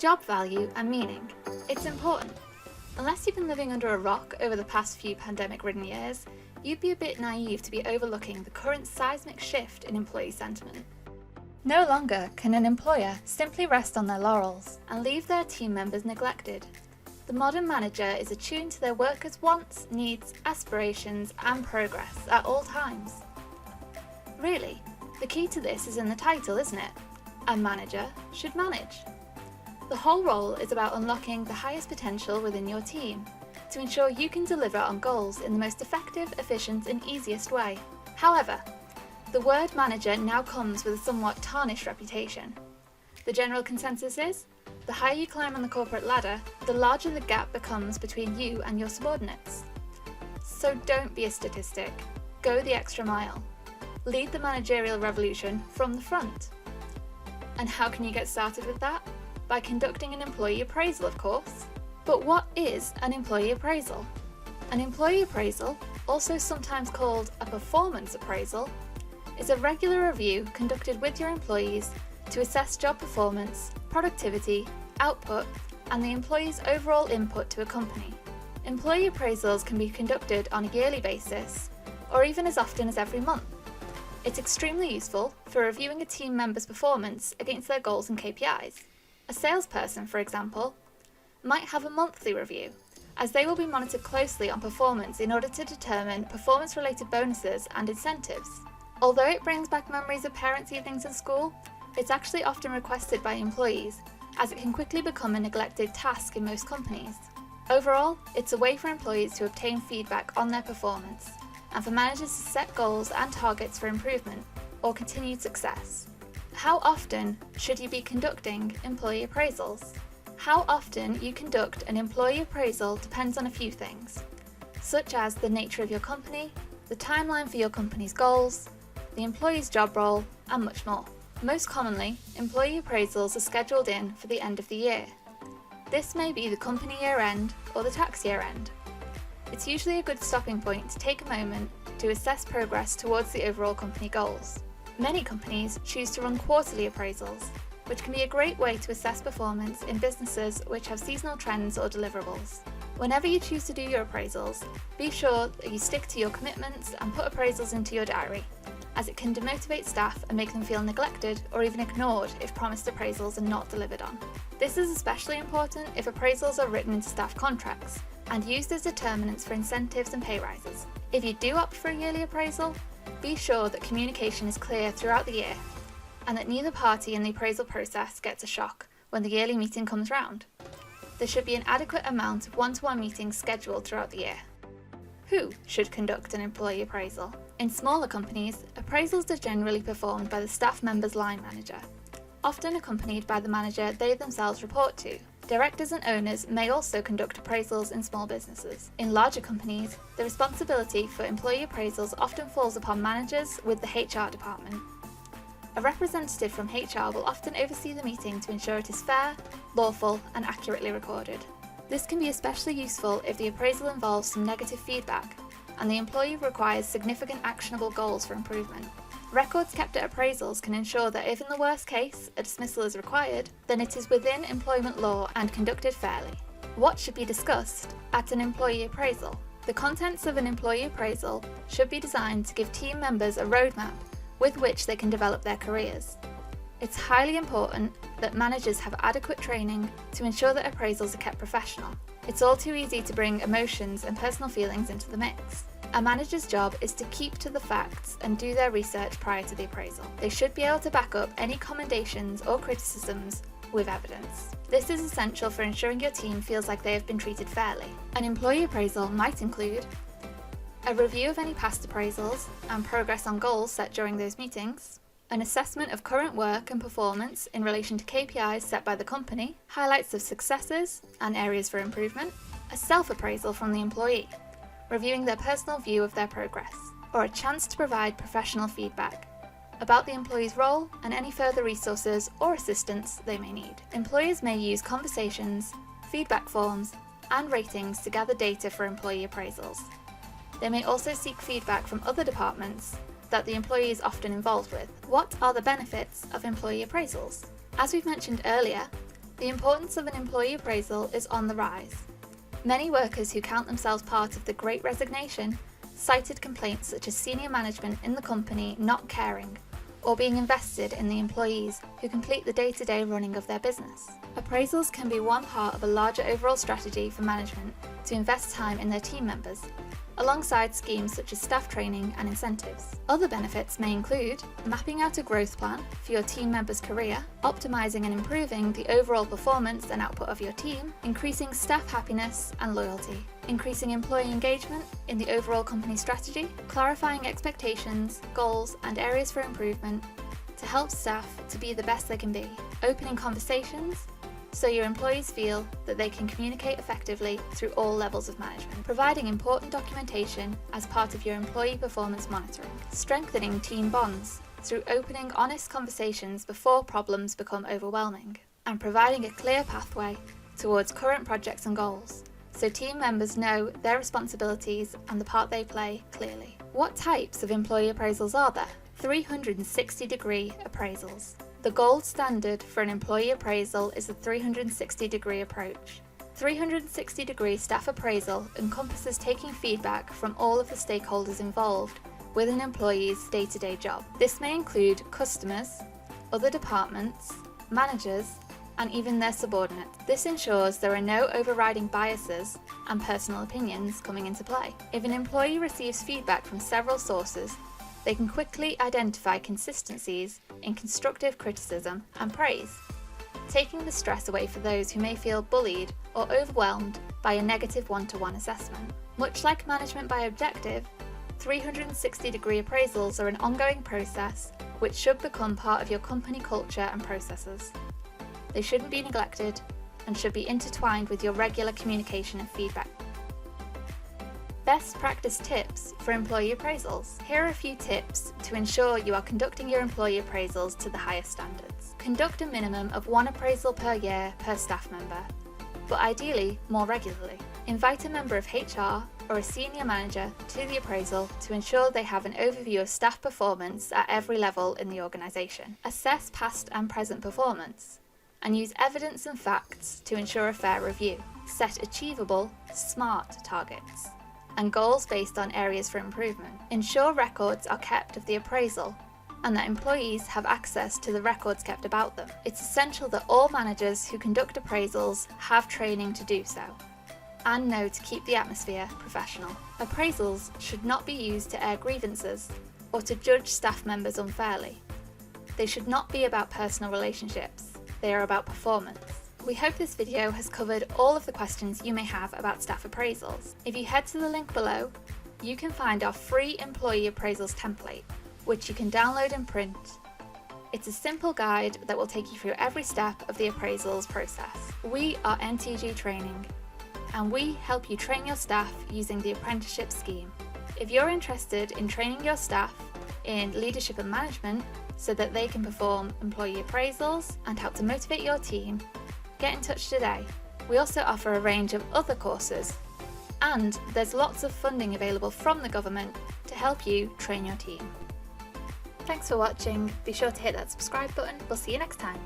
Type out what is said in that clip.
Job value and meaning. It's important. Unless you've been living under a rock over the past few pandemic-ridden years, you'd be a bit naive to be overlooking the current seismic shift in employee sentiment. No longer can an employer simply rest on their laurels and leave their team members neglected. The modern manager is attuned to their workers' wants, needs, aspirations, and progress at all times. Really, the key to this is in the title, isn't it? A manager should manage. The whole role is about unlocking the highest potential within your team to ensure you can deliver on goals in the most effective, efficient, and easiest way. However, the word manager now comes with a somewhat tarnished reputation. The general consensus is, the higher you climb on the corporate ladder, the larger the gap becomes between you and your subordinates. So don't be a statistic. Go the extra mile. Lead the managerial revolution from the front. And how can you get started with that? By conducting an employee appraisal, of course. But what is an employee appraisal? An employee appraisal, also sometimes called a performance appraisal, is a regular review conducted with your employees to assess job performance, productivity, output, and the employee's overall input to a company. Employee appraisals can be conducted on a yearly basis, or even as often as every month. It's extremely useful for reviewing a team member's performance against their goals and KPIs. A salesperson, for example, might have a monthly review, as they will be monitored closely on performance in order to determine performance-related bonuses and incentives. Although it brings back memories of parents' evenings at school, it's actually often requested by employees, as it can quickly become a neglected task in most companies. Overall, it's a way for employees to obtain feedback on their performance, and for managers to set goals and targets for improvement or continued success. How often should you be conducting employee appraisals? How often you conduct an employee appraisal depends on a few things, such as the nature of your company, the timeline for your company's goals, the employee's job role, and much more. Most commonly, employee appraisals are scheduled in for the end of the year. This may be the company year end or the tax year end. It's usually a good stopping point to take a moment to assess progress towards the overall company goals. Many companies choose to run quarterly appraisals, which can be a great way to assess performance in businesses which have seasonal trends or deliverables. Whenever you choose to do your appraisals, be sure that you stick to your commitments and put appraisals into your diary, as it can demotivate staff and make them feel neglected or even ignored if promised appraisals are not delivered on. This is especially important if appraisals are written into staff contracts and used as determinants for incentives and pay rises. If you do opt for a yearly appraisal, be sure that communication is clear throughout the year and that neither party in the appraisal process gets a shock when the yearly meeting comes round. There should be an adequate amount of one-to-one meetings scheduled throughout the year. Who should conduct an employee appraisal? In smaller companies, appraisals are generally performed by the staff member's line manager, often accompanied by the manager they themselves report to. Directors and owners may also conduct appraisals in small businesses. In larger companies, the responsibility for employee appraisals often falls upon managers with the HR department. A representative from HR will often oversee the meeting to ensure it is fair, lawful, and accurately recorded. This can be especially useful if the appraisal involves some negative feedback and the employee requires significant actionable goals for improvement. Records kept at appraisals can ensure that if in the worst case a dismissal is required, then it is within employment law and conducted fairly. What should be discussed at an employee appraisal? The contents of an employee appraisal should be designed to give team members a roadmap with which they can develop their careers. It's highly important that managers have adequate training to ensure that appraisals are kept professional. It's all too easy to bring emotions and personal feelings into the mix. A manager's job is to keep to the facts and do their research prior to the appraisal. They should be able to back up any commendations or criticisms with evidence. This is essential for ensuring your team feels like they have been treated fairly. An employee appraisal might include a review of any past appraisals and progress on goals set during those meetings, an assessment of current work and performance in relation to KPIs set by the company, highlights of successes and areas for improvement, a self-appraisal from the employee, reviewing their personal view of their progress, or a chance to provide professional feedback about the employee's role and any further resources or assistance they may need. Employers may use conversations, feedback forms, and ratings to gather data for employee appraisals. They may also seek feedback from other departments that the employee is often involved with. What are the benefits of employee appraisals? As we've mentioned earlier, The importance of an employee appraisal is on the rise. Many workers who count themselves part of the Great Resignation cited complaints such as senior management in the company not caring or being invested in the employees who complete the day-to-day running of their business. Appraisals can be one part of a larger overall strategy for management to invest time in their team members, alongside schemes such as staff training and incentives. Other benefits may include mapping out a growth plan for your team member's career, optimizing and improving the overall performance and output of your team, increasing staff happiness and loyalty, increasing employee engagement in the overall company strategy, clarifying expectations, goals, and areas for improvement to help staff to be the best they can be, opening conversations so your employees feel that they can communicate effectively through all levels of management, providing important documentation as part of your employee performance monitoring, strengthening team bonds through opening honest conversations before problems become overwhelming, and providing a clear pathway towards current projects and goals, so team members know their responsibilities and the part they play clearly. What types of employee appraisals are there? 360-degree appraisals. The gold standard for an employee appraisal is a 360-degree approach. 360-degree staff appraisal encompasses taking feedback from all of the stakeholders involved with an employee's day-to-day job. This may include customers, other departments, managers, and even their subordinates. This ensures there are no overriding biases and personal opinions coming into play. If an employee receives feedback from several sources, they can quickly identify consistencies in constructive criticism and praise, taking the stress away for those who may feel bullied or overwhelmed by a negative one-to-one assessment. Much like management by objective, 360-degree appraisals are an ongoing process which should become part of your company culture and processes. They shouldn't be neglected and should be intertwined with your regular communication and feedback. Best practice tips for employee appraisals. Here are a few tips to ensure you are conducting your employee appraisals to the highest standards. Conduct a minimum of one appraisal per year per staff member, but ideally more regularly. Invite a member of HR or a senior manager to the appraisal to ensure they have an overview of staff performance at every level in the organisation. Assess past and present performance and use evidence and facts to ensure a fair review. Set achievable, SMART targets and goals based on areas for improvement. Ensure records are kept of the appraisal and that employees have access to the records kept about them. It's essential that all managers who conduct appraisals have training to do so and know to keep the atmosphere professional. Appraisals should not be used to air grievances or to judge staff members unfairly. They should not be about personal relationships, they are about performance. We hope this video has covered all of the questions you may have about staff appraisals. If you head to the link below, you can find our free employee appraisals template, which you can download and print. It's a simple guide that will take you through every step of the appraisals process. We are NTG Training, and we help you train your staff using the apprenticeship scheme. If you're interested in training your staff in leadership and management so that they can perform employee appraisals and help to motivate your team, get in touch today. We also offer a range of other courses, and there's lots of funding available from the government to help you train your team. Thanks for watching. Be sure to hit that subscribe button. We'll see you next time.